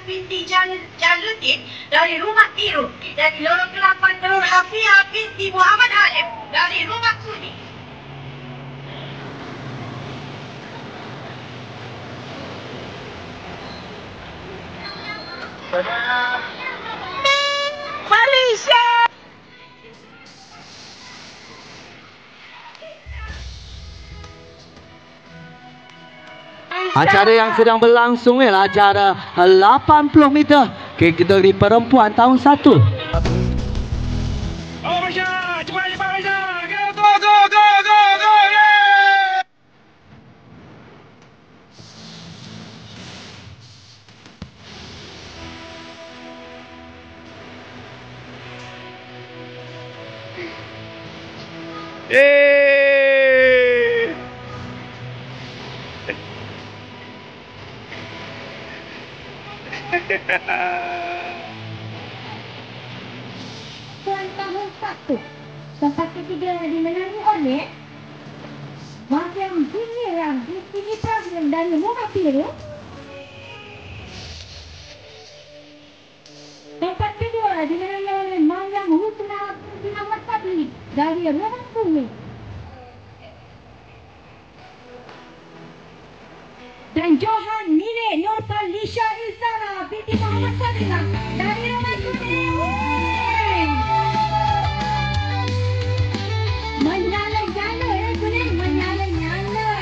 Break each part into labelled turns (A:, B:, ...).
A: binti Jalaluddin dari rumah Tiru. Dan lorong ke-8 Nur Hafiyah binti Muhammad Halim dari rumah Kuning. Malaysia!
B: Acara yang sedang berlangsung ialah acara 80 meter kategori perempuan tahun 1.
C: Oh Malaysia, cepat Malaysia. Go go go go go. Yeah! Yeay!
A: Tuan tahun 1 tempat ketiga dimenangi oleh Mariam Giliran binti Ibrahim dari rumah Tiru. Tempat kedua dimenangi oleh Mariam Husna binti Ahmad Fadli dari rumah Kuning. Dan Johan Nile Nurfal Lisha Izara binti Muhammad Fadila dari rumah Kuning. Menyala-nyala Kuning, menyala-nyala.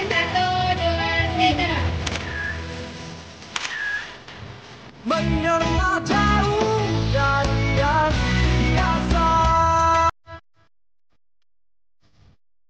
A: Satu, dua, tiga.